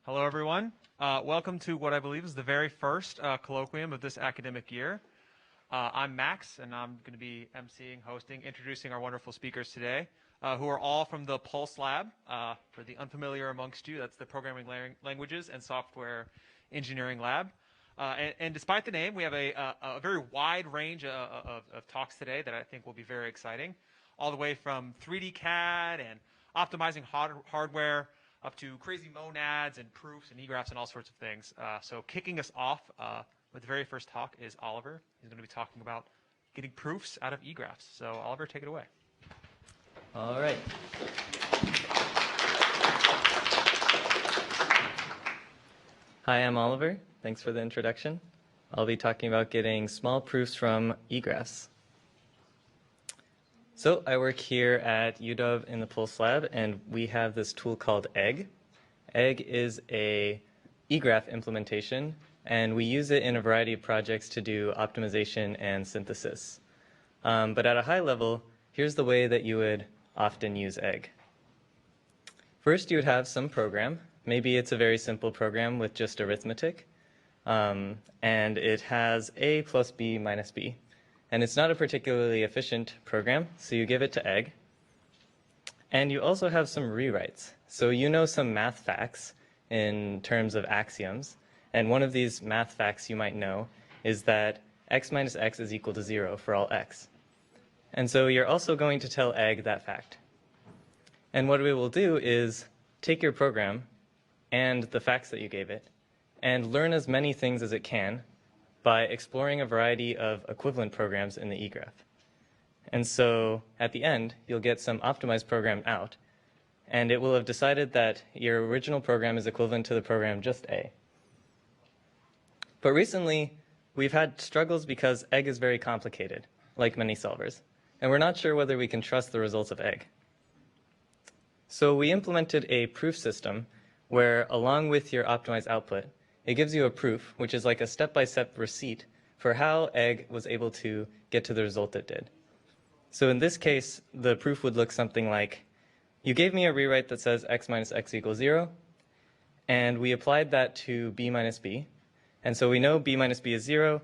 Hello, everyone. Welcome to what I believe is the very first colloquium of this academic year. I'm Max, and I'm going to be emceeing, hosting, introducing our wonderful speakers today, who are all from the Pulse Lab. For the unfamiliar amongst you, that's the Programming Languages and Software Engineering Lab. And despite the name, we have a very wide range of talks today that I think will be very exciting, all the way from 3D CAD and optimizing hardware up to crazy monads and proofs and egraphs and all sorts of things. So kicking us off with the very first talk is Oliver. He's going to be talking about getting proofs out of egraphs. So Oliver, take it away. All right. Hi, I'm Oliver. Thanks for the introduction. I'll be talking about getting small proofs from egraphs. So I work here at UW in the Pulse Lab, and we have this tool called Egg. Egg is a egraph implementation, and we use it in a variety of projects to do optimization and synthesis. But at a high level, here's the way that you would often use Egg. First, you would have some program. Maybe it's a very simple program with just arithmetic, and it has a plus b minus b. And it's not a particularly efficient program, so you give it to Egg. And you also have some rewrites. So you know some math facts in terms of axioms. And one of these math facts you might know is that x minus x is equal to 0 for all x. And so you're also going to tell Egg that fact. And what we will do is take your program and the facts that you gave it and learn as many things as it can by exploring a variety of equivalent programs in the egraph. And so at the end, you'll get some optimized program out, and it will have decided that your original program is equivalent to the program just A. But recently, we've had struggles because Egg is very complicated, like many solvers, and we're not sure whether we can trust the results of Egg. So we implemented a proof system where, along with your optimized output, it gives you a proof, which is like a step-by-step receipt for how Egg was able to get to the result it did. So in this case, the proof would look something like, you gave me a rewrite that says x minus x equals 0, and we applied that to b minus b. And so we know b minus b is 0,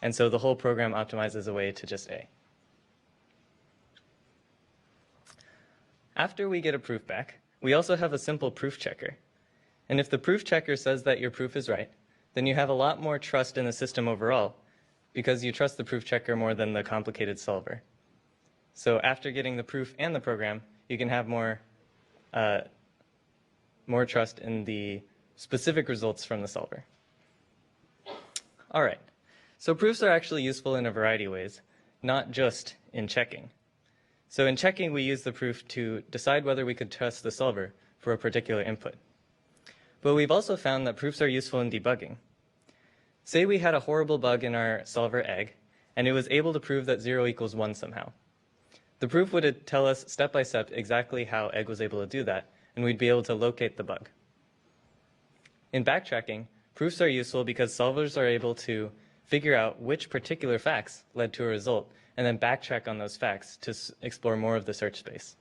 and so the whole program optimizes away to just A. After we get a proof back, we also have a simple proof checker. And if the proof checker says that your proof is right, then you have a lot more trust in the system overall, because you trust the proof checker more than the complicated solver. So after getting the proof and the program, you can have more trust in the specific results from the solver. All right, so proofs are actually useful in a variety of ways, not just in checking. So in checking, we use the proof to decide whether we could trust the solver for a particular input. But we've also found that proofs are useful in debugging. Say we had a horrible bug in our solver Egg, and it was able to prove that 0 equals 1 somehow. The proof would tell us step by step exactly how Egg was able to do that, and we'd be able to locate the bug. In backtracking, proofs are useful because solvers are able to figure out which particular facts led to a result, and then backtrack on those facts to explore more of the search space.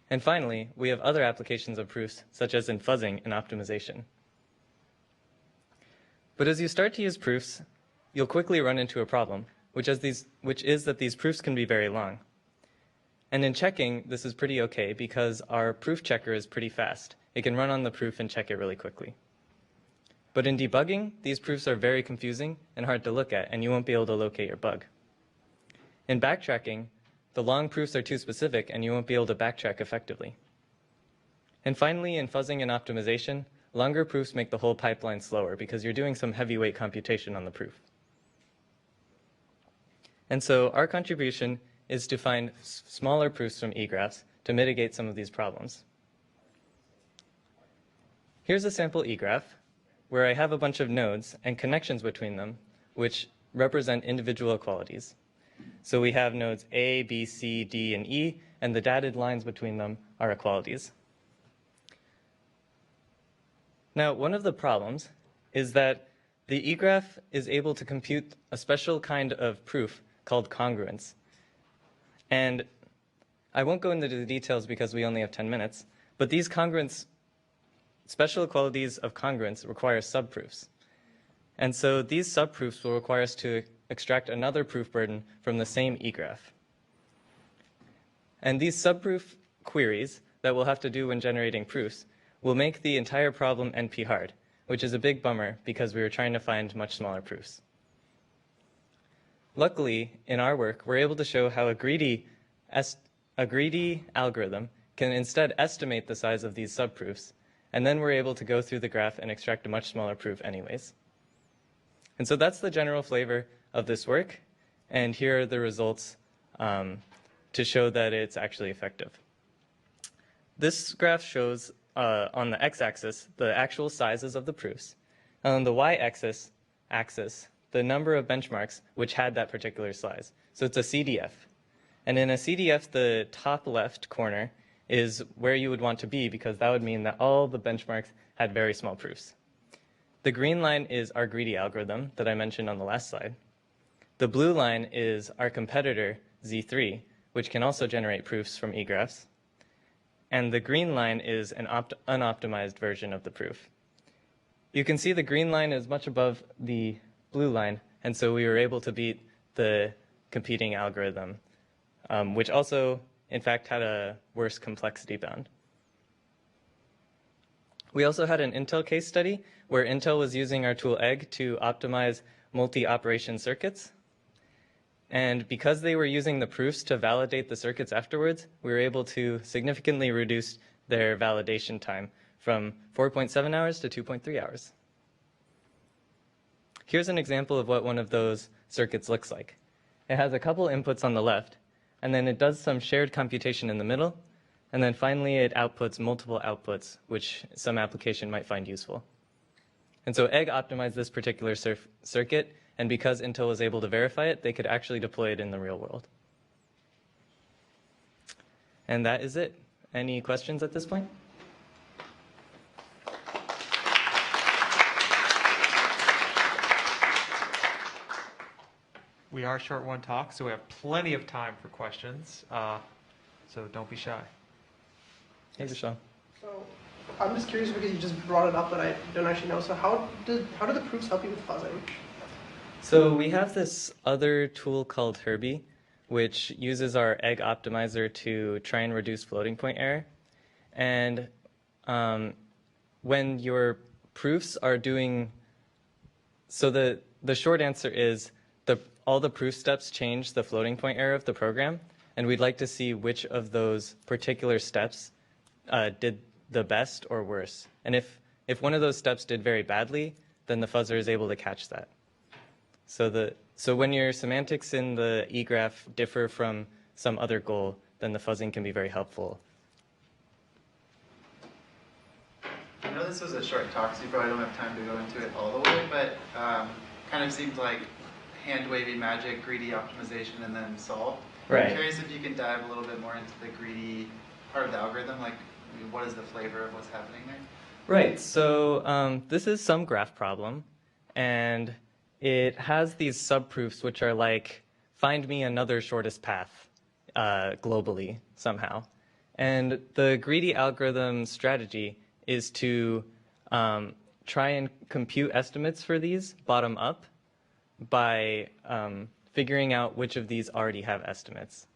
And finally, we have other applications of proofs, such as in fuzzing and optimization. But as you start to use proofs, you'll quickly run into a problem, which is that these proofs can be very long. And in checking, this is pretty okay because our proof checker is pretty fast. It can run on the proof and check it really quickly. But in debugging, these proofs are very confusing and hard to look at, and you won't be able to locate your bug. In backtracking, the long proofs are too specific, and you won't be able to backtrack effectively. And finally, in fuzzing and optimization, longer proofs make the whole pipeline slower because you're doing some heavyweight computation on the proof. And so our contribution is to find smaller proofs from egraphs to mitigate some of these problems. Here's a sample egraph where I have a bunch of nodes and connections between them, which represent individual equalities. So we have nodes A, B, C, D, and E, and the dotted lines between them are equalities. Now, one of the problems is that the egraph is able to compute a special kind of proof called congruence. And I won't go into the details because we only have 10 minutes, but these congruence special qualities of congruence require subproofs. And so these subproofs will require us to extract another proof burden from the same E-graph. And these subproof queries that we'll have to do when generating proofs will make the entire problem NP hard, which is a big bummer because we were trying to find much smaller proofs. Luckily, in our work, we're able to show how a greedy algorithm can instead estimate the size of these subproofs, and then we're able to go through the graph and extract a much smaller proof anyways. And so that's the general flavor of this work, and here are the results to show that it's actually effective. This graph shows on the x-axis the actual sizes of the proofs, and on the y-axis the number of benchmarks which had that particular size. So it's a CDF. And in a CDF, the top left corner is where you would want to be because that would mean that all the benchmarks had very small proofs. The green line is our greedy algorithm that I mentioned on the last slide. The blue line is our competitor, Z3, which can also generate proofs from eGraphs. And the green line is an unoptimized version of the proof. You can see the green line is much above the blue line, and so we were able to beat the competing algorithm, which also, in fact, had a worse complexity bound. We also had an Intel case study where Intel was using our tool EGG to optimize multi-operation circuits. And because they were using the proofs to validate the circuits afterwards, we were able to significantly reduce their validation time from 4.7 hours to 2.3 hours. Here's an example of what one of those circuits looks like. It has a couple inputs on the left, and then it does some shared computation in the middle, and then finally it outputs multiple outputs, which some application might find useful. And so EGG optimized this particular circuit, and because Intel was able to verify it, they could actually deploy it in the real world. And that is it. Any questions at this point? We are short one talk, so we have plenty of time for questions. So don't be shy. Hey, Vishal. So I'm just curious because you just brought it up that I don't actually know. So how do the proofs help you with fuzzing? So we have this other tool called Herbie, which uses our EGG optimizer to try and reduce floating point error. And when your proofs are doing, so the short answer is all the proof steps change the floating point error of the program, and we'd like to see which of those particular steps did the best or worse. And if one of those steps did very badly, then the fuzzer is able to catch that. So when your semantics in the eGraph differ from some other goal, then the fuzzing can be very helpful. I know this was a short talk, so you probably don't have time to go into it all the way, but kind of seems like hand-wavy magic, greedy optimization, and then solve. Right. I'm curious if you can dive a little bit more into the greedy part of the algorithm, like what is the flavor of what's happening there? Right, so this is some graph problem, and it has these subproofs which are like, find me another shortest path globally somehow. And the greedy algorithm strategy is to try and compute estimates for these bottom up by figuring out which of these already have estimates.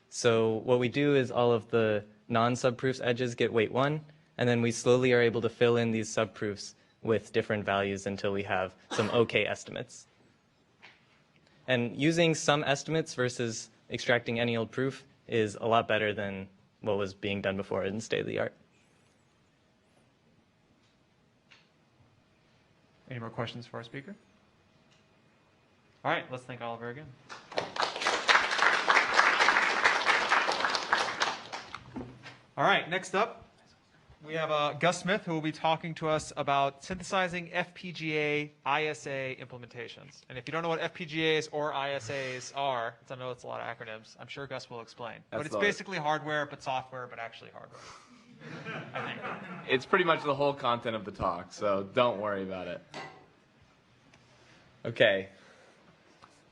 So what we do is all of the non-subproofs edges get weight 1, and then we slowly are able to fill in these subproofs with different values until we have some okay estimates. And using some estimates versus extracting any old proof is a lot better than what was being done before in state of the art. Any more questions for our speaker? All right, let's thank Oliver again. All right, next up, we have Gus Smith, who will be talking to us about synthesizing FPGA ISA implementations. And if you don't know what FPGAs or ISAs are, I know it's a lot of acronyms, I'm sure Gus will explain. But it's basically hardware, but software, but actually hardware. I think. It's pretty much the whole content of the talk, so don't worry about it. Okay.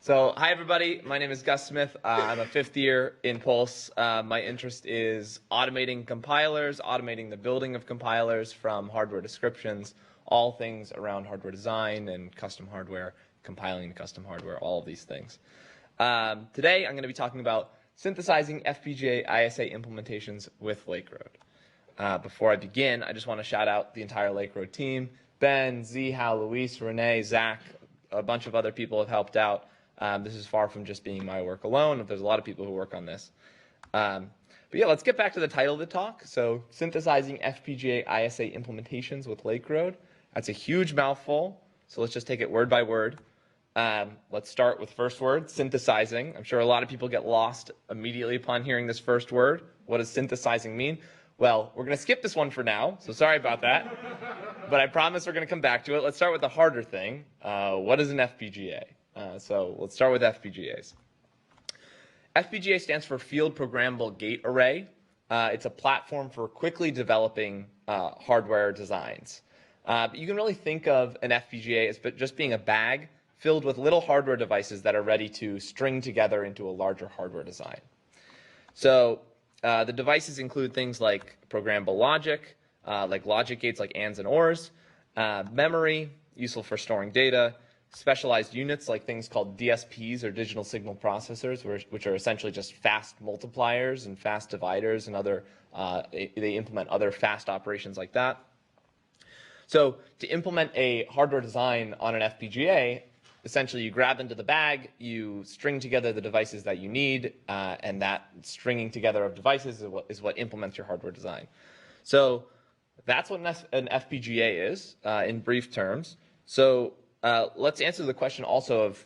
So, hi everybody. My name is Gus Smith. I'm a 5th year in Pulse. My interest is automating compilers, automating the building of compilers from hardware descriptions, all things around hardware design and custom hardware, compiling to custom hardware, all of these things. Today, I'm going to be talking about synthesizing FPGA ISA implementations with Lake Road. Before I begin, I just want to shout out the entire Lake Road team. Ben, Z, Hal, Luis, Renee, Zach, a bunch of other people have helped out. This is far from just being my work alone. There's a lot of people who work on this. But yeah, let's get back to the title of the talk. So, synthesizing FPGA ISA implementations with Lake Road. That's a huge mouthful, so let's just take it word by word. Let's start with first word, synthesizing. I'm sure a lot of people get lost immediately upon hearing this first word. What does synthesizing mean? Well, we're going to skip this one for now, so sorry about that. But I promise we're going to come back to it. Let's start with the harder thing. What is an FPGA? So let's start with FPGAs. FPGA stands for Field Programmable Gate Array. It's a platform for quickly developing hardware designs. But you can really think of an FPGA as just being a bag filled with little hardware devices that are ready to string together into a larger hardware design. So the devices include things like programmable logic, like logic gates like ANDs and ORs, memory, useful for storing data, specialized units like things called DSPs or digital signal processors, which are essentially just fast multipliers and fast dividers and other, they implement other fast operations like that. So to implement a hardware design on an FPGA, essentially you grab into the bag, you string together the devices that you need, and that stringing together of devices is what implements your hardware design. So that's what an FPGA is in brief terms. So let's answer the question also of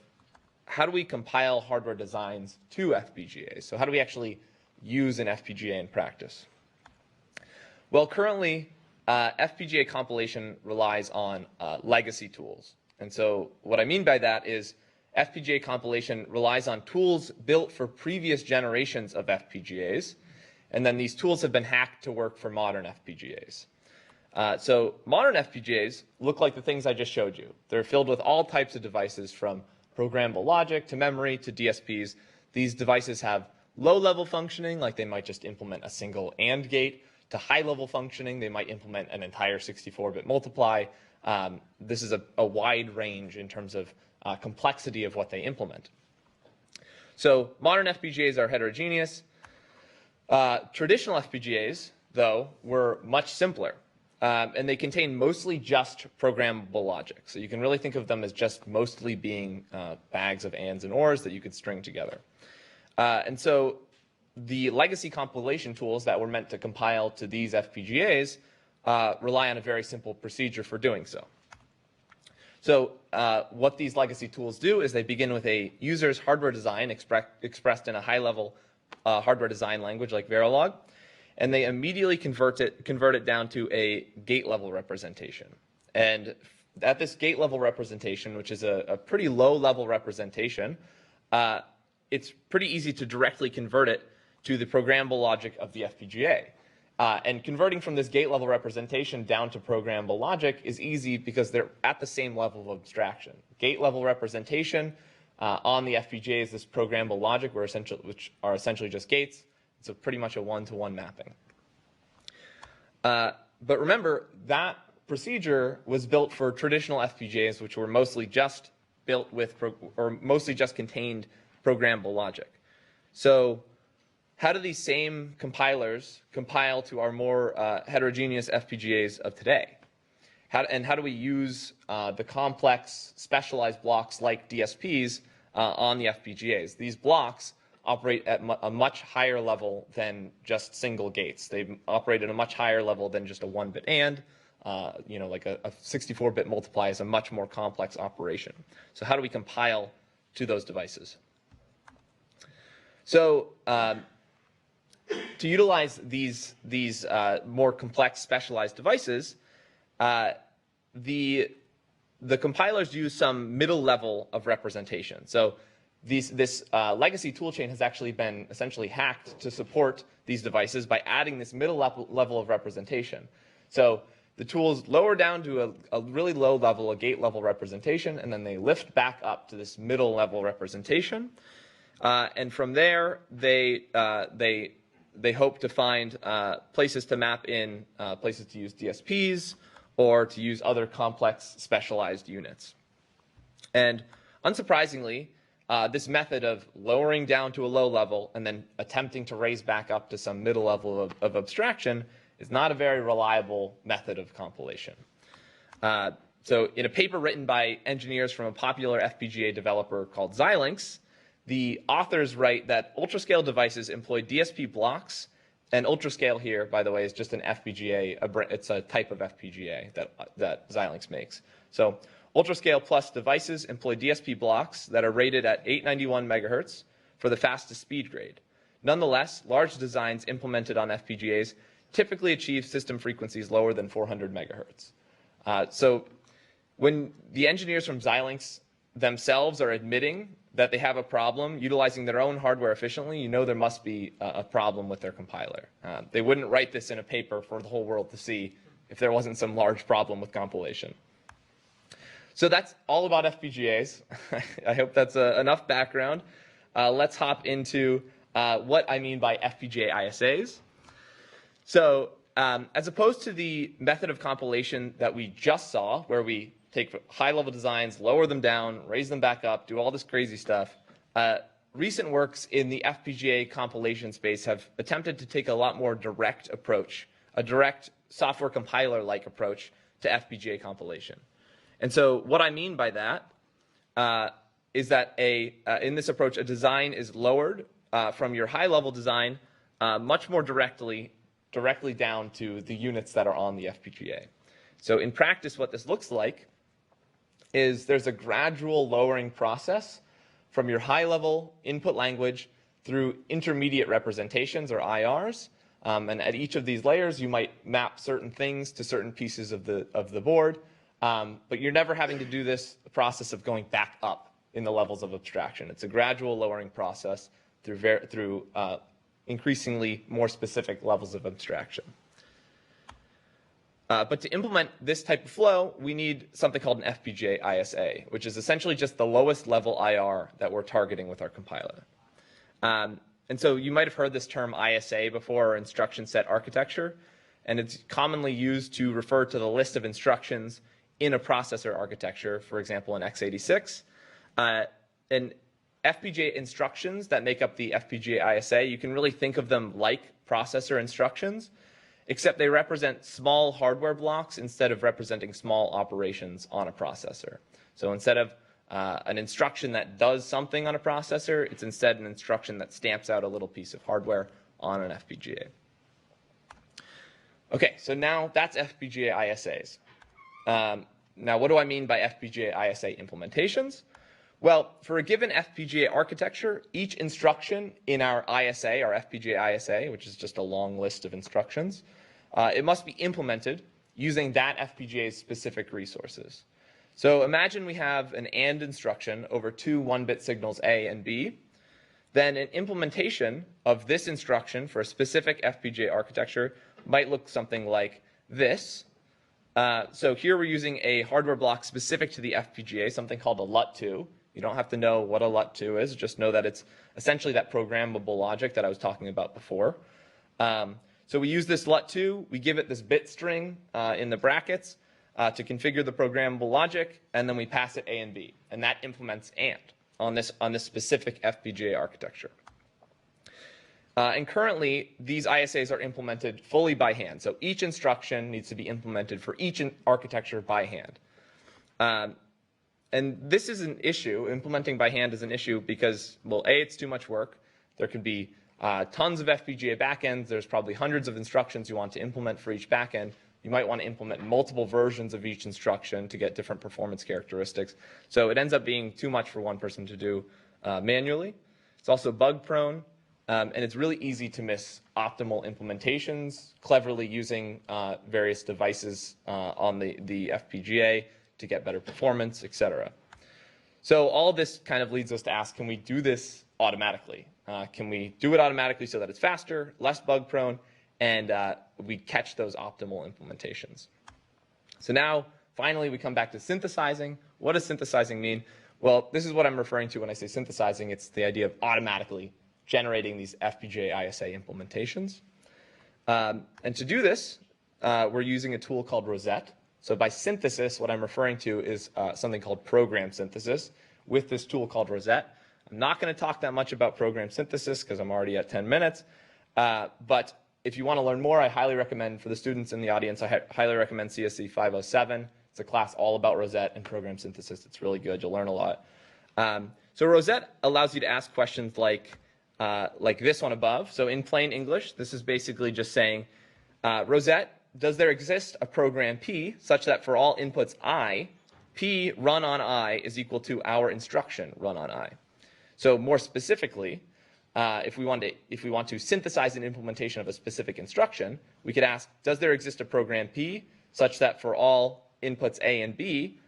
how do we compile hardware designs to FPGAs? So how do we actually use an FPGA in practice? Well, currently, FPGA compilation relies on legacy tools. And so what I mean by that is FPGA compilation relies on tools built for previous generations of FPGAs, and then these tools have been hacked to work for modern FPGAs. So modern FPGAs look like the things I just showed you. They're filled with all types of devices from programmable logic to memory to DSPs. These devices have low-level functioning, like they might just implement a single AND gate, to high-level functioning, they might implement an entire 64-bit multiply. This is a wide range in terms of complexity of what they implement. So modern FPGAs are heterogeneous. Traditional FPGAs, though, were much simpler. And they contain mostly just programmable logic. So you can really think of them as just mostly being bags of ANDs and ORs that you could string together. And so the legacy compilation tools that were meant to compile to these FPGAs rely on a very simple procedure for doing so. So what these legacy tools do is they begin with a user's hardware design expressed in a high-level hardware design language like Verilog, and they immediately convert it down to a gate-level representation. And at this gate-level representation, which is a pretty low-level representation, it's pretty easy to directly convert it to the programmable logic of the FPGA. And converting from this gate-level representation down to programmable logic is easy because they're at the same level of abstraction. Gate-level representation on the FPGA is this programmable logic, which are essentially just gates. It's pretty much a one-to-one mapping. But remember, that procedure was built for traditional FPGAs, which were mostly just built with, or mostly just contained programmable logic. So how do these same compilers compile to our more heterogeneous FPGAs of today? How do we use the complex specialized blocks like DSPs on the FPGAs? These blocks operate at a much higher level than just single gates. They operate at a much higher level than just a 1-bit AND. Like a 64-bit multiply is a much more complex operation. So how do we compile to those devices? So to utilize these more complex specialized devices, the compilers use some middle level of representation. So this legacy toolchain has actually been essentially hacked to support these devices by adding this middle level of representation. So the tools lower down to a really low level, a gate level representation, and then they lift back up to this middle level representation. And from there, they hope to find places to map in, places to use DSPs, or to use other complex specialized units. And unsurprisingly, this method of lowering down to a low level and then attempting to raise back up to some middle level of abstraction is not a very reliable method of compilation. So in a paper written by engineers from a popular FPGA developer called Xilinx, the authors write that ultrascale devices employ DSP blocks, and ultrascale here, by the way, is just an FPGA, it's a type of FPGA that Xilinx makes. So ultrascale plus devices employ DSP blocks that are rated at 891 megahertz for the fastest speed grade. Nonetheless, large designs implemented on FPGAs typically achieve system frequencies lower than 400 megahertz. So when the engineers from Xilinx themselves are admitting that they have a problem utilizing their own hardware efficiently, you know there must be a problem with their compiler. They wouldn't write this in a paper for the whole world to see if there wasn't some large problem with compilation. So that's all about FPGAs. I hope that's enough background. Let's hop into what I mean by FPGA ISAs. So as opposed to the method of compilation that we just saw, where we take high-level designs, lower them down, raise them back up, do all this crazy stuff, recent works in the FPGA compilation space have attempted to take a lot more direct approach, a direct software compiler-like approach to FPGA compilation. And so what I mean by that is that in this approach, a design is lowered from your high-level design much more directly down to the units that are on the FPGA. So in practice, what this looks like is there's a gradual lowering process from your high-level input language through intermediate representations, or IRs. And at each of these layers, you might map certain things to certain pieces of the board. But you're never having to do this process of going back up in the levels of abstraction. It's a gradual lowering process through increasingly more specific levels of abstraction. But to implement this type of flow, we need something called an FPGA ISA, which is essentially just the lowest level IR that we're targeting with our compiler. And so you might have heard this term ISA before, or instruction set architecture, and it's commonly used to refer to the list of instructions in a processor architecture, for example, in x86. And FPGA instructions that make up the FPGA ISA, you can really think of them like processor instructions, except they represent small hardware blocks instead of representing small operations on a processor. So instead of an instruction that does something on a processor, it's instead an instruction that stamps out a little piece of hardware on an FPGA. Okay, so now that's FPGA ISAs. Now, what do I mean by FPGA ISA implementations? Well, for a given FPGA architecture, each instruction in our ISA, our FPGA ISA, which is just a long list of instructions, it must be implemented using that FPGA's specific resources. So imagine we have an AND instruction over two 1-bit signals A and B. Then an implementation of this instruction for a specific FPGA architecture might look something like this. So here we're using a hardware block specific to the FPGA, something called a LUT2. You don't have to know what a LUT2 is, just know that it's essentially that programmable logic that I was talking about before. So we use this LUT2, we give it this bit string in the brackets to configure the programmable logic, and then we pass it A and B, and that implements AND on this specific FPGA architecture. And currently, these ISAs are implemented fully by hand. So each instruction needs to be implemented for each architecture by hand. And this is an issue. Implementing by hand is an issue because, well, A, it's too much work. There could be tons of FPGA backends. There's probably hundreds of instructions you want to implement for each backend. You might want to implement multiple versions of each instruction to get different performance characteristics. So it ends up being too much for one person to do manually. It's also bug prone. And it's really easy to miss optimal implementations, cleverly using various devices on the FPGA to get better performance, etc. So all this kind of leads us to ask, can we do this automatically? Can we do it automatically so that it's faster, less bug prone, and we catch those optimal implementations? So now, finally, we come back to synthesizing. What does synthesizing mean? Well, this is what I'm referring to when I say synthesizing. It's the idea of automatically generating these FPGA ISA implementations. And to do this, we're using a tool called Rosette. So by synthesis, what I'm referring to is something called program synthesis with this tool called Rosette. I'm not going to talk that much about program synthesis because I'm already at 10 minutes. But if you want to learn more, I highly recommend, for the students in the audience, I highly recommend CSE 507. It's a class all about Rosette and program synthesis. It's really good. You'll learn a lot. So Rosette allows you to ask questions like this one above. So in plain English, this is basically just saying, Rosette, does there exist a program P such that for all inputs I, P run on I is equal to our instruction run on I? So more specifically, if we want to synthesize an implementation of a specific instruction, we could ask, does there exist a program P such that for all inputs A and B,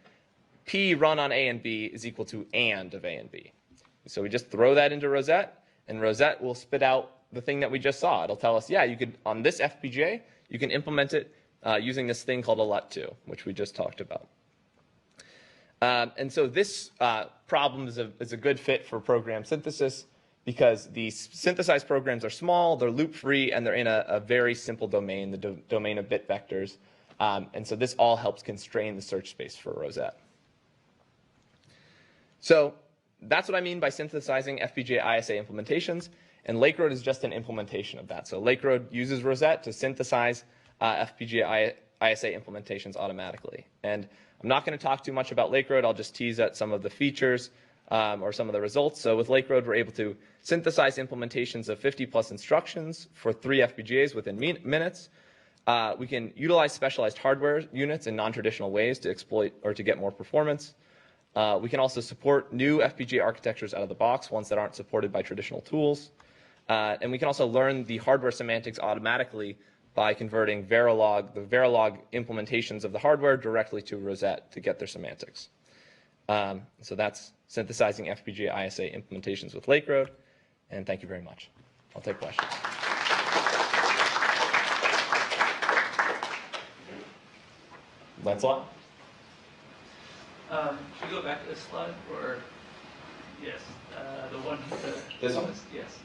P run on A and B is equal to AND of A and B? So we just throw that into Rosette, and Rosette will spit out the thing that we just saw. It'll tell us, yeah, you could, on this FPGA, you can implement it using this thing called a LUT2, which we just talked about. And so this problem is a good fit for program synthesis because these synthesized programs are small, they're loop-free, and they're in a very simple domain, the domain of bit vectors. And so this all helps constrain the search space for Rosette. So that's what I mean by synthesizing FPGA ISA implementations, and Lakeroad is just an implementation of that. So Lakeroad uses Rosette to synthesize FPGA ISA implementations automatically. And I'm not going to talk too much about Lakeroad. I'll just tease at some of the features or some of the results. So with Lakeroad, we're able to synthesize implementations of 50+ instructions for 3 FPGAs within minutes. We can utilize specialized hardware units in non-traditional ways to exploit or to get more performance. We can also support new FPGA architectures out of the box, ones that aren't supported by traditional tools. And we can also learn the hardware semantics automatically by converting the Verilog implementations of the hardware directly to Rosette to get their semantics. So that's synthesizing FPGA ISA implementations with Lakeroad. And thank you very much. I'll take questions. Lancelot? Should we go back to this slide, or yes, the one. This one? Yes.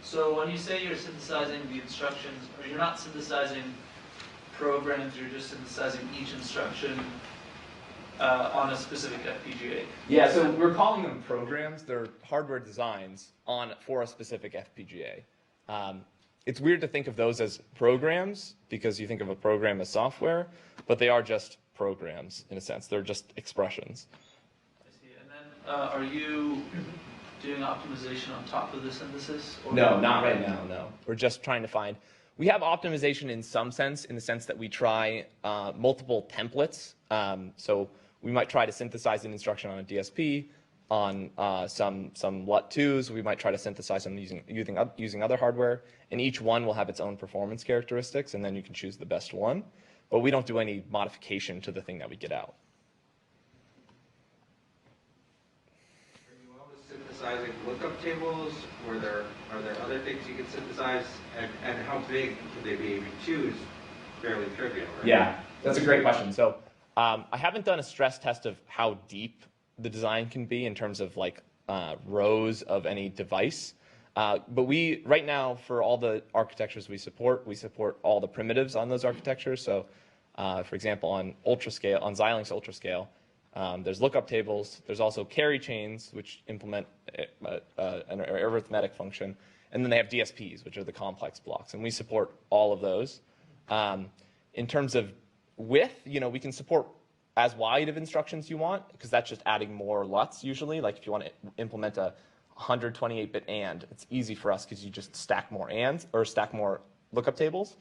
So when you say you're synthesizing the instructions, or you're not synthesizing programs, you're just synthesizing each instruction on a specific FPGA. Yeah, so we're calling them programs. They're hardware designs for a specific FPGA. It's weird to think of those as programs because you think of a program as software, but they are just programs in a sense. They're just expressions. I see. And then are you doing optimization on top of the synthesis? Or No, not right now, no. We're just trying to find. We have optimization in some sense, in the sense that we try multiple templates. So we might try to synthesize an instruction on a DSP, on some LUT2s. We might try to synthesize them using other hardware. And each one will have its own performance characteristics, and then you can choose the best one. But we don't do any modification to the thing that we get out. Are you always synthesizing lookup tables? Are there other things you can synthesize? And how big could they be? If you choose, fairly trivial, right? Yeah, that's a great question. So I haven't done a stress test of how deep the design can be in terms of like rows of any device. But we, right now, for all the architectures we support all the primitives on those architectures. So, for example, on UltraScale, on Xilinx UltraScale, there's lookup tables. There's also carry chains, which implement an arithmetic function. And then they have DSPs, which are the complex blocks. And we support all of those. In terms of width, we can support as wide of instructions you want, because that's just adding more LUTs usually. Like if you want to implement a 128-bit AND, it's easy for us because you just stack more ANDs or stack more lookup tables.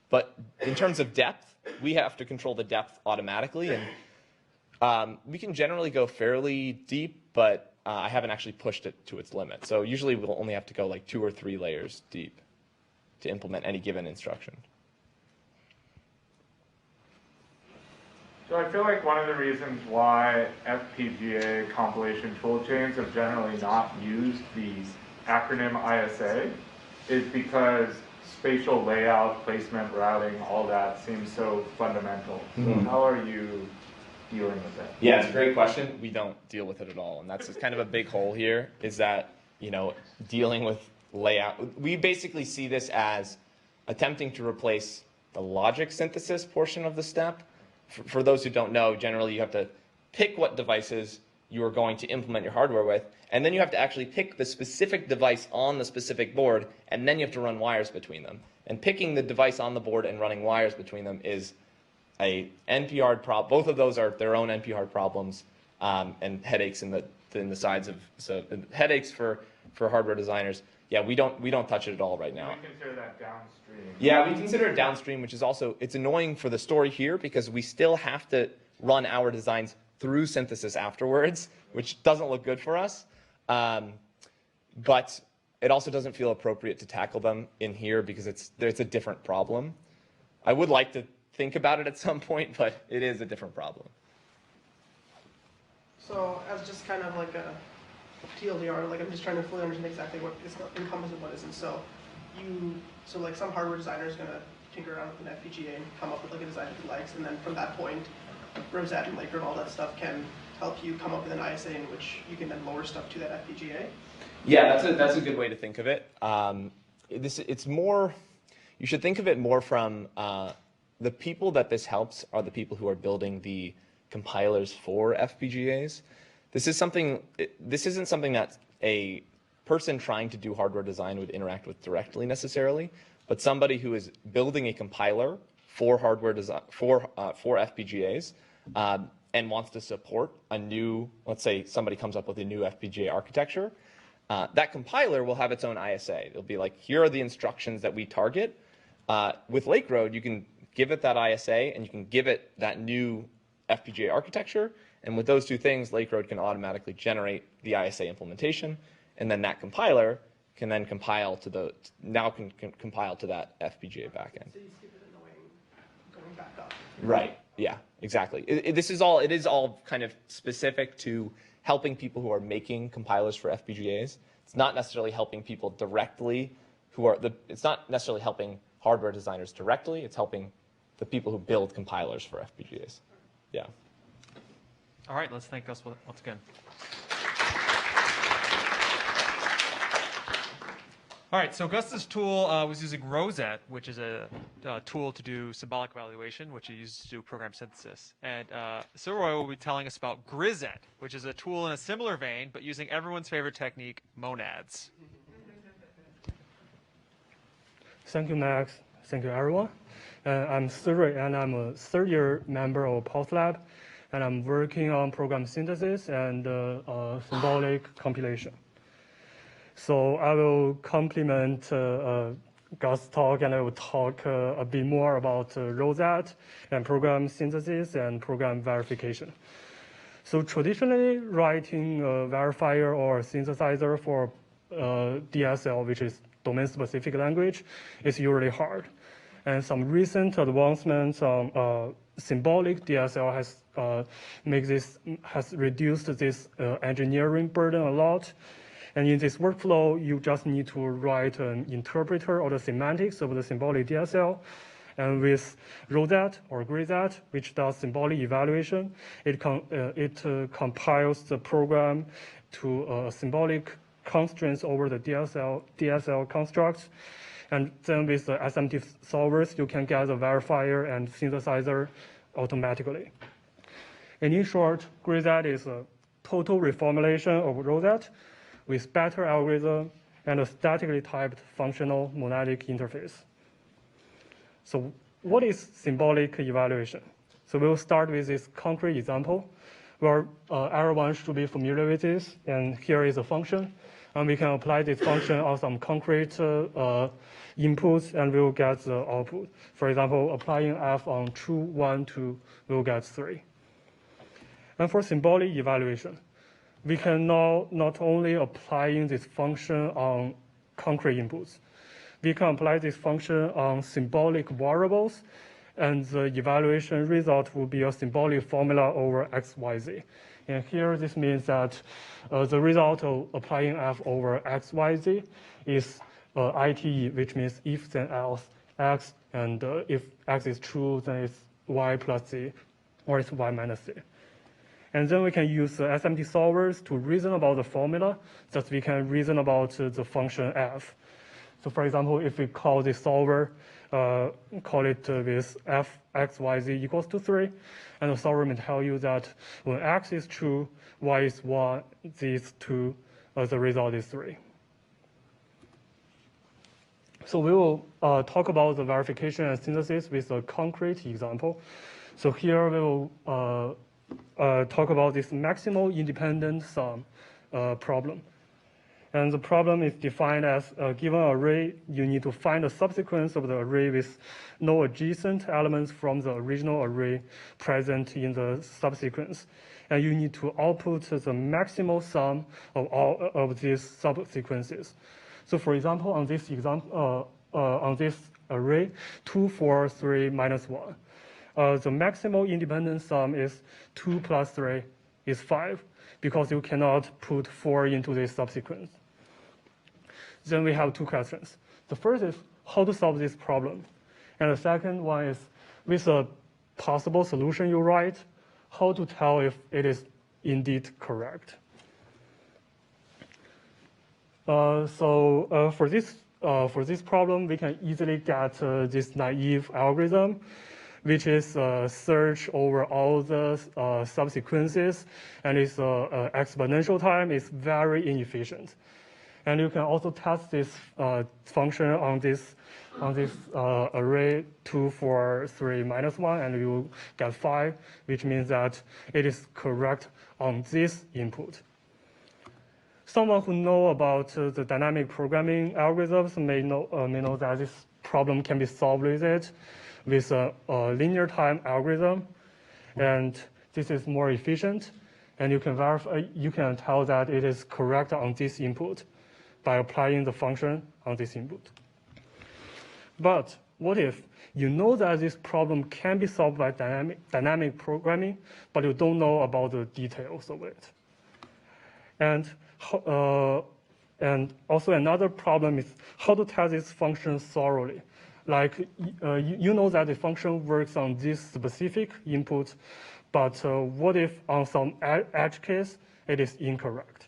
But in terms of depth, we have to control the depth automatically, and we can generally go fairly deep, but I haven't actually pushed it to its limit. So usually we'll only have to go like 2 or 3 layers deep to implement any given instruction. So I feel like one of the reasons why FPGA compilation toolchains have generally not used the acronym ISA is because spatial layout, placement, routing, all that seems so fundamental. So how are you dealing with it? Yeah, it's a great question. We don't deal with it at all, and that's kind of a big hole here. Is that dealing with layout? We basically see this as attempting to replace the logic synthesis portion of the step. For those who don't know, generally you have to pick what devices you are going to implement your hardware with, and then you have to actually pick the specific device on the specific board, and then you have to run wires between them. And picking the device on the board and running wires between them is a NP-hard problem. Both of those are their own NP-hard problems, and headaches in the sides of headaches for hardware designers. Yeah, we don't touch it at all right now. We consider that downstream. Yeah, we consider it downstream, which is also, it's annoying for the story here because we still have to run our designs through synthesis afterwards, which doesn't look good for us. But it also doesn't feel appropriate to tackle them in here because it's a different problem. I would like to think about it at some point, but it is a different problem. So as just kind of like a TLDR, like I'm just trying to fully understand exactly what is encompassed and what isn't. So like some hardware designer is gonna tinker around with an FPGA and come up with like a design that he likes, and then from that point, Rosette and Laker and all that stuff can help you come up with an ISA in which you can then lower stuff to that FPGA. Yeah, that's a good way to think of it. It's more, you should think of it more from the people that this helps are the people who are building the compilers for FPGAs. This isn't something that a person trying to do hardware design would interact with directly necessarily, but somebody who is building a compiler for hardware design for FPGAs and wants to support a new, let's say somebody comes up with a new FPGA architecture, that compiler will have its own ISA. It'll be like, here are the instructions that we target. With Lake Road, you can give it that ISA and you can give it that new FPGA architecture. And with those two things, Lake Road can automatically generate the ISA implementation, and then that compiler can then compile to compile to that FPGA backend. So you skip it annoying going back up. Right. Yeah. Exactly. It is all kind of specific to helping people who are making compilers for FPGAs. It's not necessarily helping people directly it's not necessarily helping hardware designers directly. It's helping the people who build compilers for FPGAs. Yeah. All right, let's thank Gus once again. All right, so Gus's tool was using Rosette, which is a tool to do symbolic evaluation, which he uses to do program synthesis. And Silroy will be telling us about Grisette, which is a tool in a similar vein, but using everyone's favorite technique, monads. Thank you, Max. Thank you, everyone. I'm Silroy, and I'm a third-year member of Pulse Lab, and I'm working on program synthesis and symbolic compilation. So I will complement Gus' talk, and I will talk a bit more about Rosette and program synthesis and program verification. So traditionally, writing a verifier or synthesizer for DSL, which is domain-specific language, is usually hard. And some recent advancements on symbolic DSL has reduced this engineering burden a lot. And in this workflow, you just need to write an interpreter of the semantics of the symbolic DSL. And with Rosette or Grisette, which does symbolic evaluation, it compiles the program to symbolic constraints over the DSL constructs. And then with the SMT solvers, you can get the verifier and synthesizer automatically. And in short, Grisette is a total reformulation of Rosette with better algorithm and a statically typed functional monadic interface. So what is symbolic evaluation? So we'll start with this concrete example where everyone should be familiar with this. And here is a function. And we can apply this function on some concrete inputs, and we'll get the output. For example, applying f on true 1, 2, we'll get 3. And for symbolic evaluation, we can now not only applying this function on concrete inputs, we can apply this function on symbolic variables, and the evaluation result will be a symbolic formula over x, y, z. And here, this means that the result of applying f over x, y, z is ITE, which means if then else x, and if x is true, then it's y plus z, or it's y minus z. And then we can use SMT solvers to reason about the formula, that we can reason about the function f. So for example, if we call the solver, call it with f x, y, z equals to 3, and the solver may tell you that when x is true, y is 1, z is 2, the result is 3. So we will talk about the verification and synthesis with a concrete example. So here we will talk about this maximal independent sum problem. And the problem is defined as a given array, you need to find the subsequence of the array with no adjacent elements from the original array present in the subsequence. And you need to output the maximal sum of all of these subsequences. So for example, on this array, 2, 4, 3, minus 1. The maximal independent sum is 2 plus 3 is 5, because you cannot put 4 into this subsequence. Then we have two questions. The first is how to solve this problem. And the second one is, with a possible solution you write, how to tell if it is indeed correct. For this problem, we can easily get this naive algorithm, which is search over all the subsequences, and its exponential time is very inefficient. And you can also test this function on this array 2, 4, 3, minus 1, and you get 5, which means that it is correct on this input. Someone who know about the dynamic programming algorithms may know that this problem can be solved with it, with a linear time algorithm, and this is more efficient, and you can verify, you can tell that it is correct on this input by applying the function on this input. But what if you know that this problem can be solved by dynamic programming, but you don't know about the details of it? And also another problem is how to test this function thoroughly. Like you know that the function works on this specific input, but what if on some edge case it is incorrect?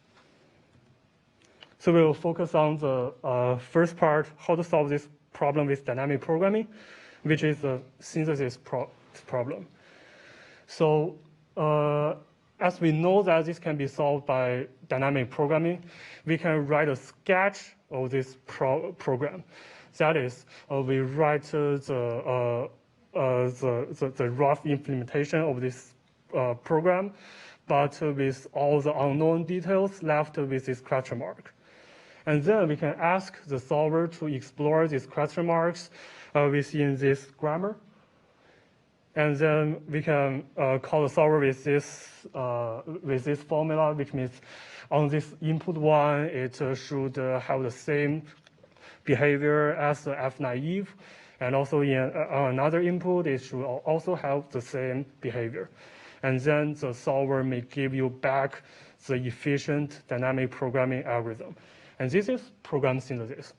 So we will focus on the first part, how to solve this problem with dynamic programming, which is the synthesis problem. So as we know that this can be solved by dynamic programming, we can write a sketch of this program. That is, we write the rough implementation of this program, but with all the unknown details left with this question mark. And then we can ask the solver to explore these question marks within this grammar. And then we can call the solver with this formula, which means on this input one, it should have the same behavior as the F naive, and also on another input, it should also have the same behavior. And then the solver may give you back the efficient dynamic programming algorithm. And this is program synthesis.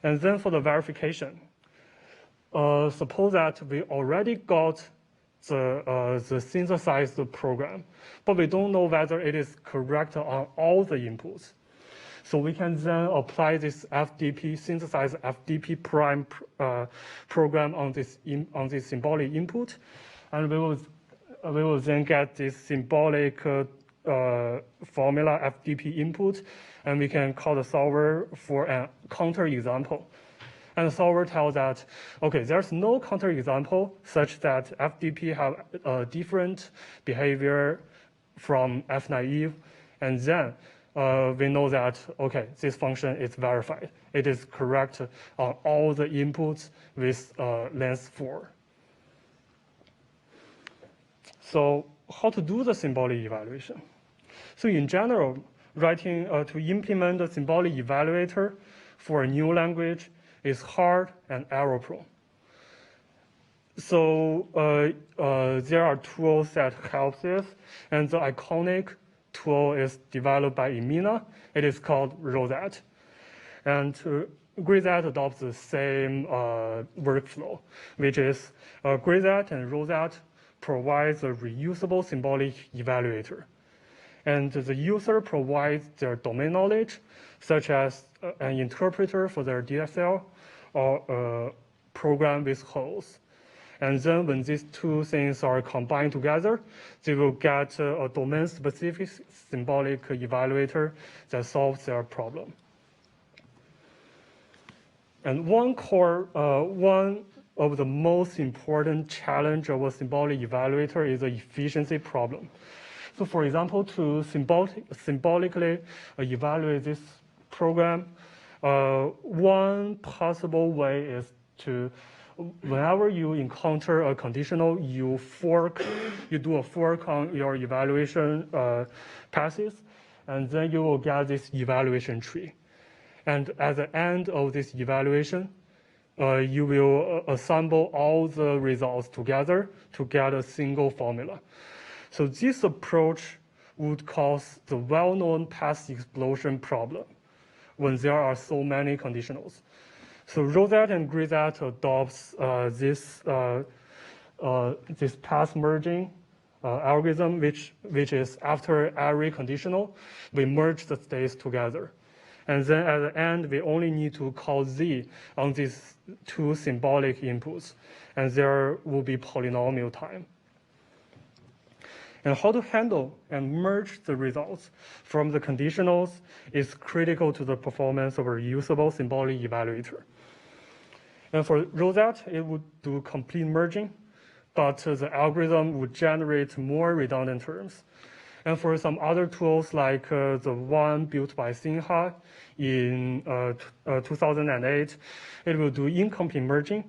And then for the verification, suppose that we already got the synthesized program, but we don't know whether it is correct on all the inputs. So we can then apply this FDP, synthesize FDP prime program on this symbolic input, and we will then get this symbolic formula FDP input, and we can call the solver for a counter example. And the solver tells that, okay, there's no counter example such that FDP have a different behavior from F naive, and then we know that, okay, this function is verified. It is correct on all the inputs with length 4. So how to do the symbolic evaluation? So in general, writing to implement the symbolic evaluator for a new language is hard and error prone. So there are tools that help this, and the iconic tool is developed by Emina. It is called Rosette. And Grisette adopts the same workflow, which is Grisette and Rosette provides a reusable symbolic evaluator. And the user provides their domain knowledge, such as an interpreter for their DSL or a program with holes. And then when these two things are combined together, they will get a domain-specific symbolic evaluator that solves their problem. And one of the most important challenge of a symbolic evaluator is the efficiency problem. So for example, to symbolically evaluate this program, one possible way is to, whenever you encounter a conditional, you do a fork on your evaluation passes, and then you will get this evaluation tree. And at the end of this evaluation, you will assemble all the results together to get a single formula. So this approach would cause the well-known path explosion problem when there are so many conditionals. So Rosette and Grisette adopts this path merging algorithm, which is after every conditional, we merge the states together. And then at the end, we only need to call z on these two symbolic inputs, and there will be polynomial time. And how to handle and merge the results from the conditionals is critical to the performance of a reusable symbolic evaluator. And for Rosette, it would do complete merging, but the algorithm would generate more redundant terms. And for some other tools, like the one built by Sinha in 2008, it will do incomplete merging,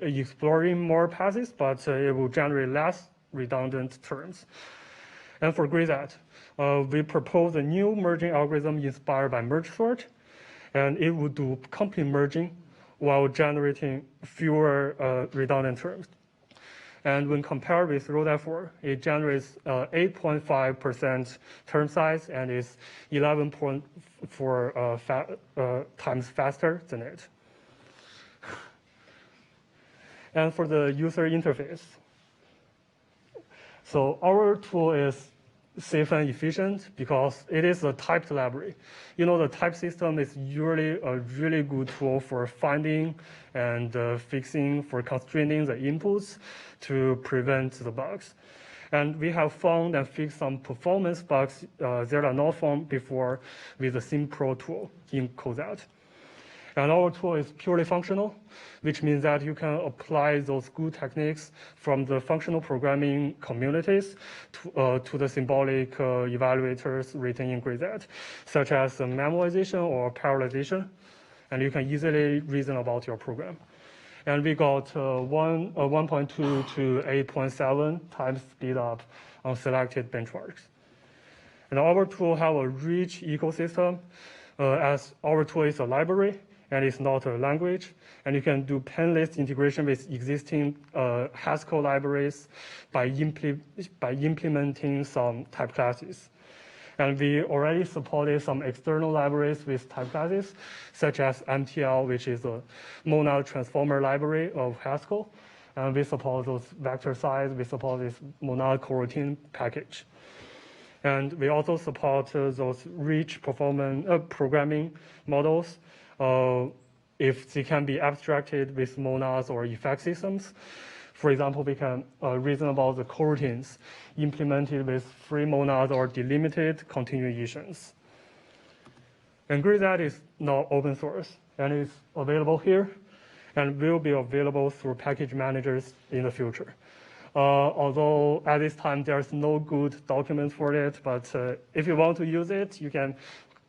exploring more paths, but it will generate less redundant terms. And for Grisette, we propose a new merging algorithm inspired by MergeSort, and it would do complete merging while generating fewer redundant terms. And when compared with Rosette 4, it generates 8.5% term size and is 11.4 times faster than it. And for the user interface, so our tool is safe and efficient because it is a typed library. You know, the type system is usually a really good tool for finding and fixing, for constraining the inputs to prevent the bugs. And we have found and fixed some performance bugs that are not found before with the SimPro tool in Cosette. And our tool is purely functional, which means that you can apply those good techniques from the functional programming communities to the symbolic evaluators written in Grisette, such as memoization or parallelization, and you can easily reason about your program. And we got 1.2 to 8.7 times speed up on selected benchmarks. And our tool have a rich ecosystem, as our tool is a library, and it's not a language. And you can do panelist integration with existing Haskell libraries by implementing some type classes. And we already supported some external libraries with type classes, such as MTL, which is a monad transformer library of Haskell. And we support those vector size. We support this monad coroutine package. And we also support those rich performance programming models if they can be abstracted with monads or effect systems. For example, we can reason about the coroutines implemented with free monads or delimited continuations. And Grisette is now open source and is available here and will be available through package managers in the future. Although at this time there's no good document for it, but if you want to use it, you can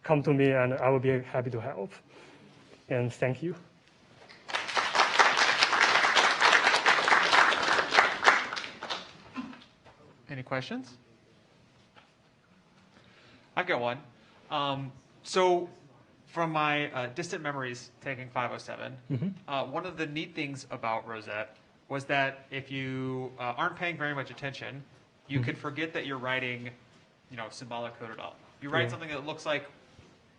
come to me and I will be happy to help. And thank you. Any questions? I've got one. So from my distant memories taking 507, one of the neat things about Rosette was that if you aren't paying very much attention, you could forget that you're writing, symbolic code at all. You write something that looks like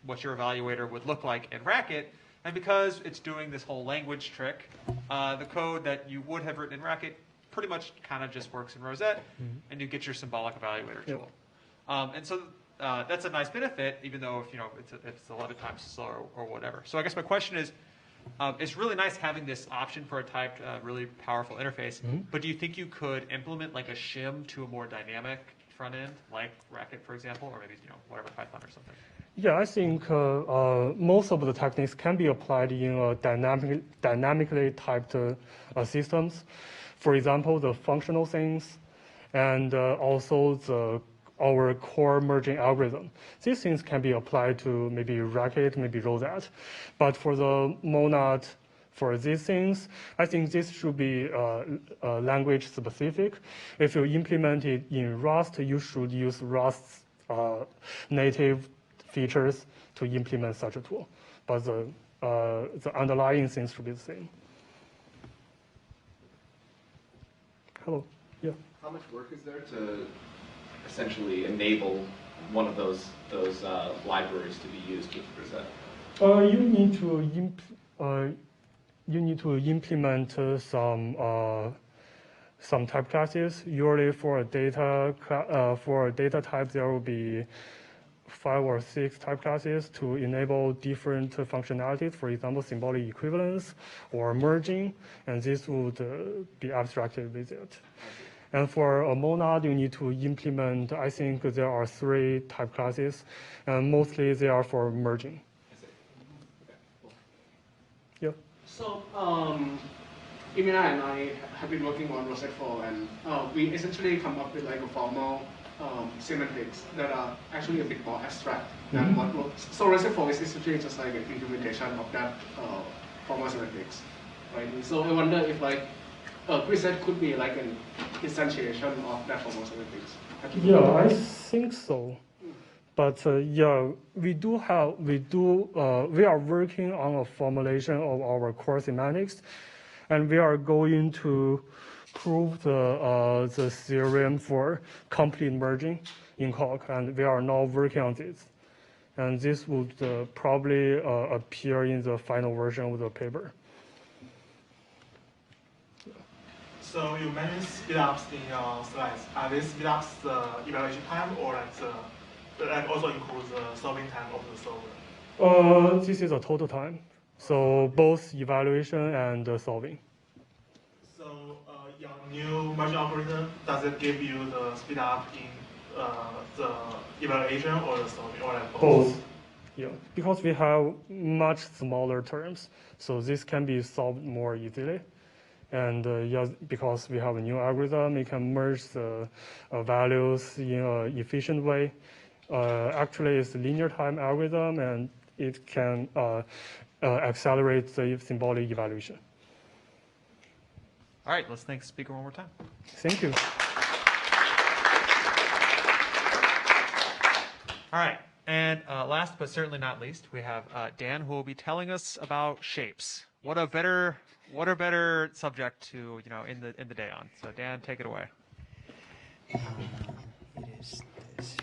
what your evaluator would look like in Racket, And because it's doing this whole language trick, the code that you would have written in Racket pretty much kind of just works in Rosette, and you get your symbolic evaluator tool. And so that's a nice benefit, even though if it's 11 times slower or whatever. So I guess my question is, it's really nice having this option for a typed, really powerful interface. But do you think you could implement like a shim to a more dynamic front end, like Racket, for example, or maybe whatever, Python or something? Yeah, I think most of the techniques can be applied in dynamically typed systems. For example, the functional things, and also our core merging algorithm. These things can be applied to maybe Racket, maybe Rosette. But for the monad, for these things, I think this should be language specific. If you implement it in Rust, you should use Rust's native features to implement such a tool. But the underlying things should be the same. Hello. Yeah. How much work is there to essentially enable one of those libraries to be used with Rosette? You need to implement some type classes. Usually for data type, there will be 5 or 6 type classes to enable different functionalities. For example, symbolic equivalence or merging, and this would be abstracted with it. And for a monad, you need to implement, I think there are 3 type classes, and mostly they are for merging. Yeah. So, Emina and I have been working on Rosette 4, and we essentially come up with like a formal semantics that are actually a bit more abstract than what works. So Rosette 4 is essentially just like an implementation of that formal semantics, right? So I wonder if like Grisette could be like an instantiation of that formal semantics. Yeah, I think so. But yeah, we are working on a formulation of our core semantics, and we are going to prove the theorem for complete merging in Coq, and we are now working on this. And this would probably appear in the final version of the paper. So you mentioned speedups in your slides. Are these speedups the evaluation time, or like also includes the solving time of the solver? This is a total time. So both evaluation and solving. So your new merging algorithm, does it give you the speed up in the evaluation or the solving, or like both? Yeah, because we have much smaller terms, so this can be solved more easily. And yeah, because we have a new algorithm, we can merge the values in an efficient way. Actually, it's a linear time algorithm, and it can accelerate the symbolic evaluation. All right, let's thank the speaker one more time. Thank you. All right, and last but certainly not least, we have Dan, who will be telling us about shapes. What a better subject to in the day on. So Dan, take it away. It is this.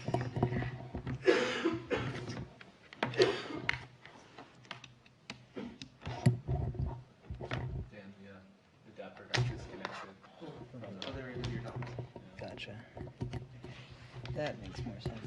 Gotcha. That makes more sense.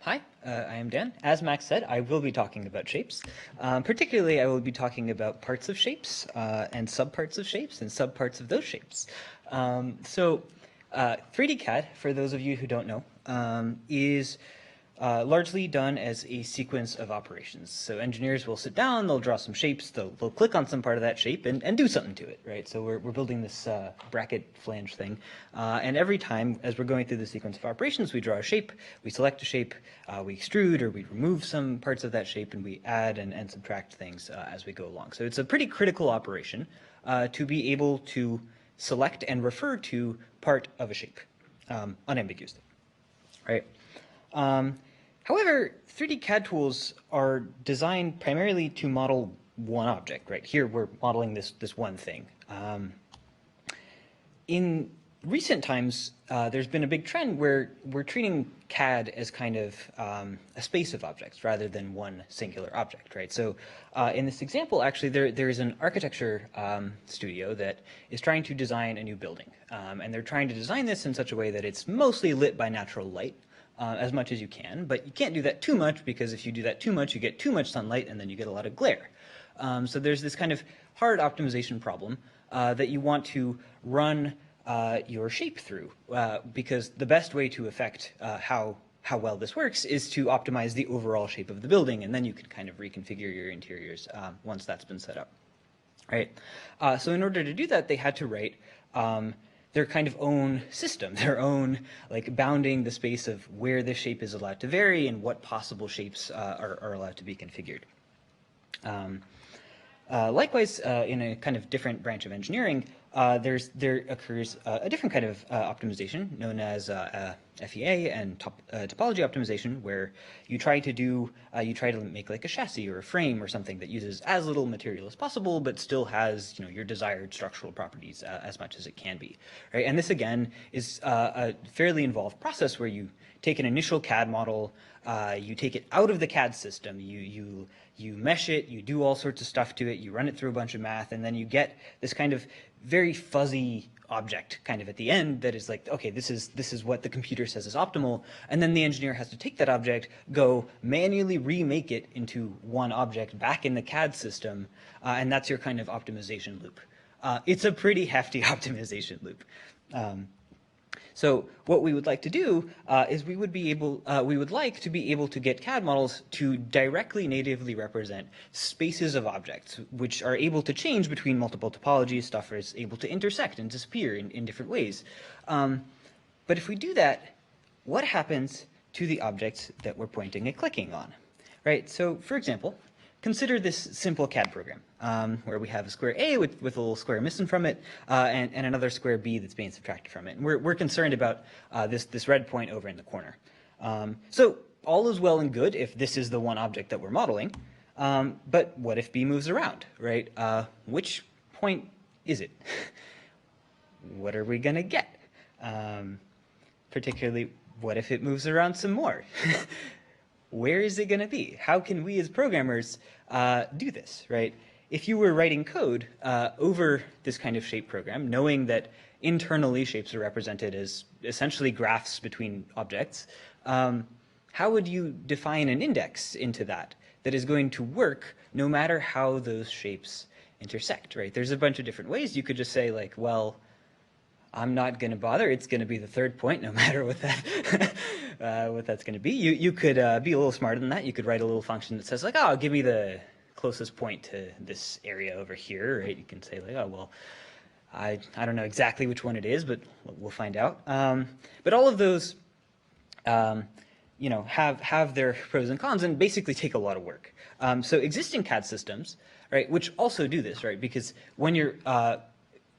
Hi, I am Dan. As Max said, I will be talking about shapes. Particularly, I will be talking about parts of shapes and subparts of shapes and subparts of those shapes. 3D CAD, for those of you who don't know, is largely done as a sequence of operations. So engineers will sit down, they'll draw some shapes, they'll click on some part of that shape and do something to it, right? So we're building this bracket flange thing. And every time, as we're going through the sequence of operations, we draw a shape, we select a shape, we extrude or we remove some parts of that shape, and we add and subtract things as we go along. So it's a pretty critical operation to be able to select and refer to part of a shape unambiguously, right? However, 3D CAD tools are designed primarily to model one object, right? Here we're modeling this one thing. In recent times, there's been a big trend where we're treating CAD as kind of a space of objects rather than one singular object, right? So in this example, actually, there is an architecture studio that is trying to design a new building. And they're trying to design this in such a way that it's mostly lit by natural light as much as you can. But you can't do that too much, because if you do that too much, you get too much sunlight, and then you get a lot of glare. So there's this kind of hard optimization problem that you want to run your shape through, because the best way to affect how well this works is to optimize the overall shape of the building, and then you can kind of reconfigure your interiors once that's been set up, right? So in order to do that, they had to write their kind of own system, their own like bounding the space of where the shape is allowed to vary and what possible shapes are allowed to be configured. Likewise, in a kind of different branch of engineering, there occurs a different kind of optimization known as FEA and topology optimization, where you try to make like a chassis or a frame or something that uses as little material as possible, but still has your desired structural properties as much as it can be, right? And this again is a fairly involved process where you take an initial CAD model, you take it out of the CAD system, you mesh it, you do all sorts of stuff to it, you run it through a bunch of math, and then you get this kind of very fuzzy object kind of at the end that is like, okay, this is what the computer says is optimal, and then the engineer has to take that object, go manually remake it into one object back in the CAD system, and that's your kind of optimization loop. It's a pretty hefty optimization loop. So what we would like to do is we would like to be able to get CAD models to directly natively represent spaces of objects, which are able to change between multiple topologies. Stuff is able to intersect and disappear in different ways. But if we do that, what happens to the objects that we're pointing and clicking on, right? So for example, consider this simple CAD program where we have a square A with a little square missing from it, and another square B that's being subtracted from it. And we're concerned about this red point over in the corner. So all is well and good if this is the one object that we're modeling, but what if B moves around, right? Which point is it? What are we going to get? Particularly, what if it moves around some more? Where is it going to be? How can we as programmers do this, right? If you were writing code over this kind of shape program, knowing that internally shapes are represented as essentially graphs between objects, how would you define an index into that is going to work no matter how those shapes intersect, right? There's a bunch of different ways. You could just say like, well, I'm not going to bother. It's going to be the third point, no matter what that's going to be. You could be a little smarter than that. You could write a little function that says like, oh, give me the closest point to this area over here, right? You can say like, oh, well, I don't know exactly which one it is, but we'll find out. But all of those, have their pros and cons and basically take a lot of work. So existing CAD systems, right, which also do this, right, because when you're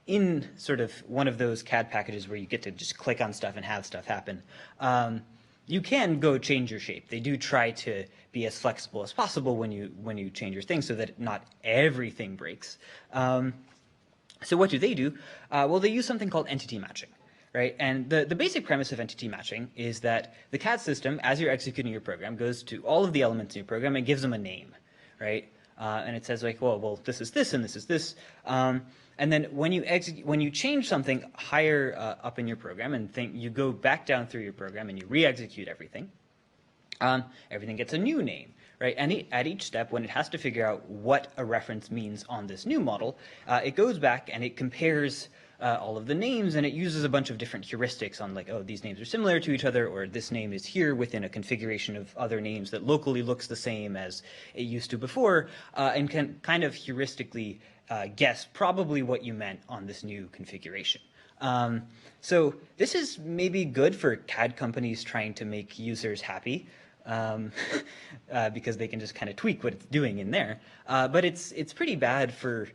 in sort of one of those CAD packages where you get to just click on stuff and have stuff happen, you can go change your shape. They do try to be as flexible as possible when you change your thing so that not everything breaks. So what do? Well, they use something called entity matching, right? And the basic premise of entity matching is that the CAD system, as you're executing your program, goes to all of the elements in your program and gives them a name, right? And it says like, well, this is this and this is this. And then when you change something higher up in your program and you go back down through your program and you re-execute everything, everything gets a new name, right? And at each step, when it has to figure out what a reference means on this new model, it goes back and it compares all of the names, and it uses a bunch of different heuristics on like, oh, these names are similar to each other, or this name is here within a configuration of other names that locally looks the same as it used to before, and can kind of heuristically guess probably what you meant on this new configuration. So this is maybe good for CAD companies trying to make users happy, because they can just kind of tweak what it's doing in there. But it's pretty bad for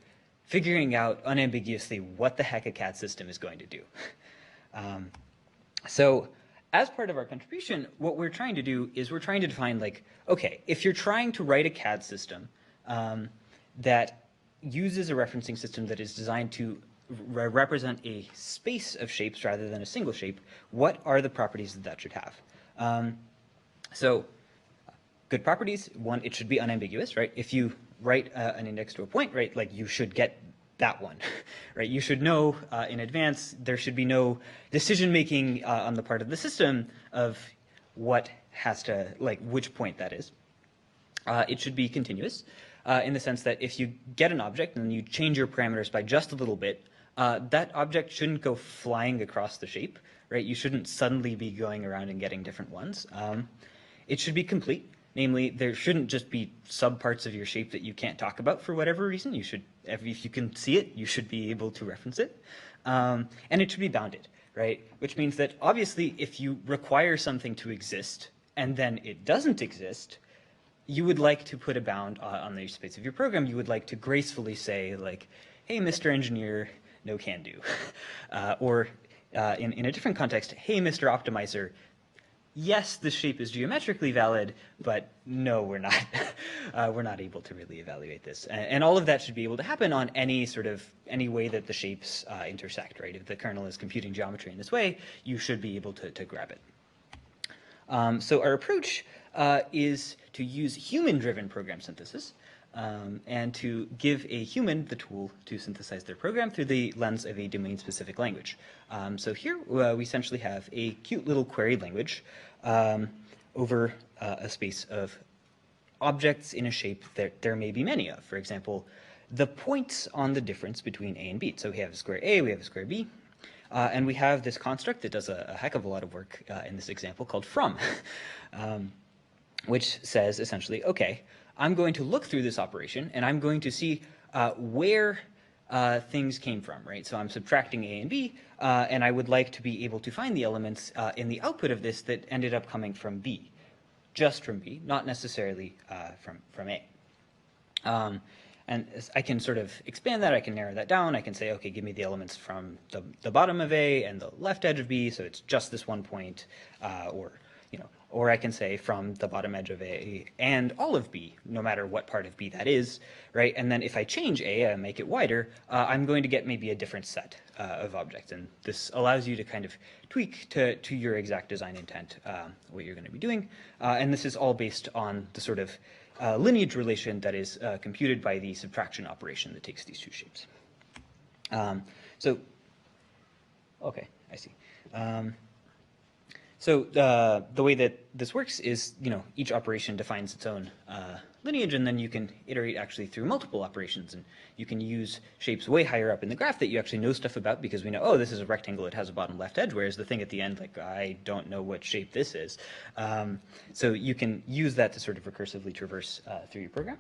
figuring out unambiguously what the heck a CAD system is going to do. So as part of our contribution, what we're trying to do is we're trying to define like, okay, if you're trying to write a CAD system that uses a referencing system that is designed to represent a space of shapes rather than a single shape, what are the properties that that should have? So good properties, one, it should be unambiguous, right? If you write an index to a point, right, like you should get that one, right? You should know in advance, there should be no decision-making on the part of the system of what has to, like, which point that is. It should be continuous in the sense that if you get an object and you change your parameters by just a little bit, that object shouldn't go flying across the shape, right? You shouldn't suddenly be going around and getting different ones. It should be complete. Namely, there shouldn't just be subparts of your shape that you can't talk about for whatever reason. You should, if you can see it, you should be able to reference it. And it should be bounded, right? Which means that obviously if you require something to exist and then it doesn't exist, you would like to put a bound on the space of your program. You would like to gracefully say, like, hey, Mr. Engineer, no can do. Or in a different context, hey, Mr. Optimizer, yes, the shape is geometrically valid, but no, we're not. We're not able to really evaluate this. And all of that should be able to happen on any way that the shapes intersect, right? If the kernel is computing geometry in this way, you should be able to grab it. So our approach is to use human-driven program synthesis and to give a human the tool to synthesize their program through the lens of a domain-specific language. So here we essentially have a cute little query language over a space of objects in a shape that there may be many of. For example, the points on the difference between A and B. So we have a square A, we have a square B, and we have this construct that does a heck of a lot of work in this example called from, which says essentially, okay, I'm going to look through this operation and I'm going to see where things came from, right? So I'm subtracting A and B, and I would like to be able to find the elements in the output of this that ended up coming from B, just from B, not necessarily from A. And I can sort of expand that, I can narrow that down, I can say, okay, give me the elements from the bottom of A and the left edge of B, so it's just this one point, or I can say from the bottom edge of A and all of B, no matter what part of B that is, right? And then if I change A and make it wider, I'm going to get maybe a different set of objects. And this allows you to kind of tweak to your exact design intent what you're going to be doing. And this is all based on the sort of lineage relation that is computed by the subtraction operation that takes these two shapes. Okay, I see. So the way that this works is, each operation defines its own lineage, and then you can iterate actually through multiple operations, and you can use shapes way higher up in the graph that you actually know stuff about because we know, oh, this is a rectangle, it has a bottom left edge, whereas the thing at the end, like, I don't know what shape this is. So you can use that to sort of recursively traverse through your program.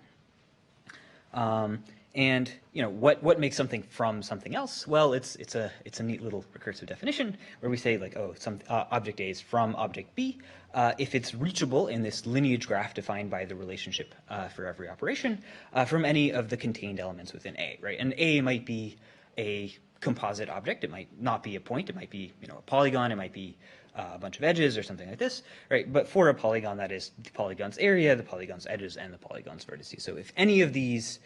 And what makes something from something else? Well, it's a neat little recursive definition where we say, like, oh, some object A is from object B if it's reachable in this lineage graph defined by the relationship for every operation from any of the contained elements within A, right? And A might be a composite object. It might not be a point. It might be a polygon. It might be a bunch of edges or something like this, right? But for a polygon, that is the polygon's area, the polygon's edges, and the polygon's vertices. So if any of these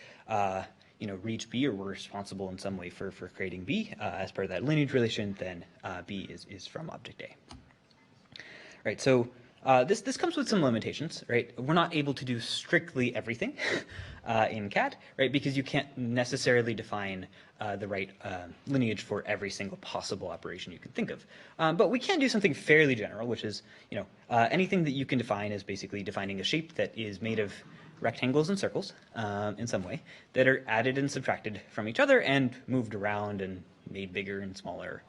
reach B or were responsible in some way for creating B as part of that lineage relation, then B is from object A. Right, so this comes with some limitations, right? We're not able to do strictly everything in CAD, right? Because you can't necessarily define the right lineage for every single possible operation you can think of. But we can do something fairly general, which is, anything that you can define is basically defining a shape that is made of rectangles and circles in some way that are added and subtracted from each other and moved around and made bigger and smaller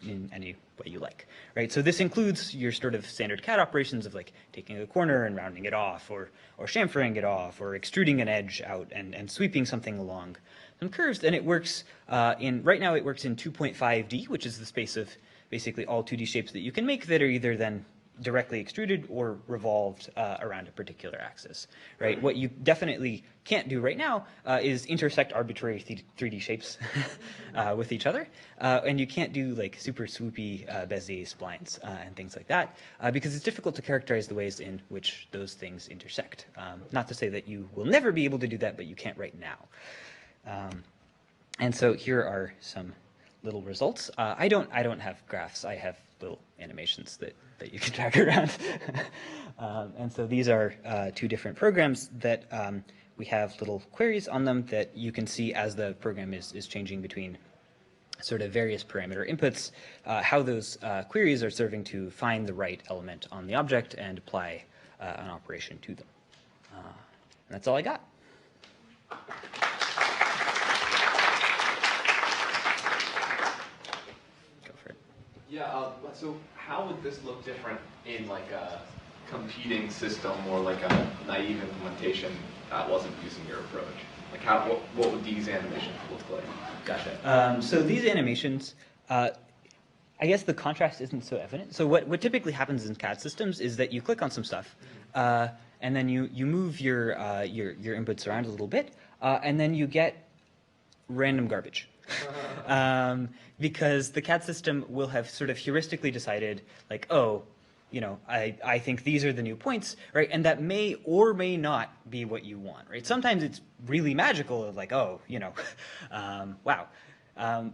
in any way you like, right? So this includes your sort of standard CAD operations of like taking a corner and rounding it off, or chamfering it off, or extruding an edge out and sweeping something along some curves. And it works right now it works in 2.5D, which is the space of basically all 2D shapes that you can make that are either then directly extruded or revolved around a particular axis, right? What you definitely can't do right now is intersect arbitrary 3D shapes with each other, and you can't do like super swoopy Bezier splines and things like that because it's difficult to characterize the ways in which those things intersect. Not to say that you will never be able to do that, but you can't right now. And so here are some little results. I don't have graphs. I have little animations that you can drag around. And so these are two different programs that we have little queries on them that you can see as the program is changing between sort of various parameter inputs, how those queries are serving to find the right element on the object and apply an operation to them. And that's all I got. Yeah, so how would this look different in like a competing system or like a naive implementation that wasn't using your approach? Like what would these animations look like? Gotcha. So these animations, I guess the contrast isn't so evident. So what typically happens in CAD systems is that you click on some stuff, and then you move your inputs around a little bit, and then you get random garbage. Because the CAD system will have sort of heuristically decided, like, oh, you know, I think these are the new points, right? And that may or may not be what you want, right? Sometimes it's really magical, like, oh, you know, wow.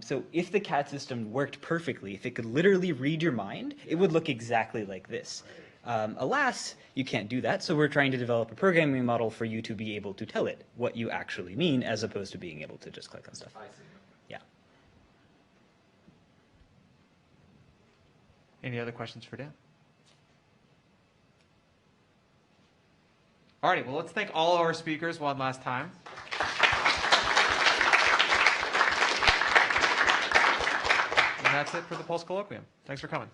So if the CAD system worked perfectly, if it could literally read your mind, it would look exactly like this. Alas, you can't do that, so we're trying to develop a programming model for you to be able to tell it what you actually mean, as opposed to being able to just click on stuff. I see. Yeah. Any other questions for Dan? All right, well, let's thank all of our speakers one last time. And that's it for the Pulse Colloquium. Thanks for coming.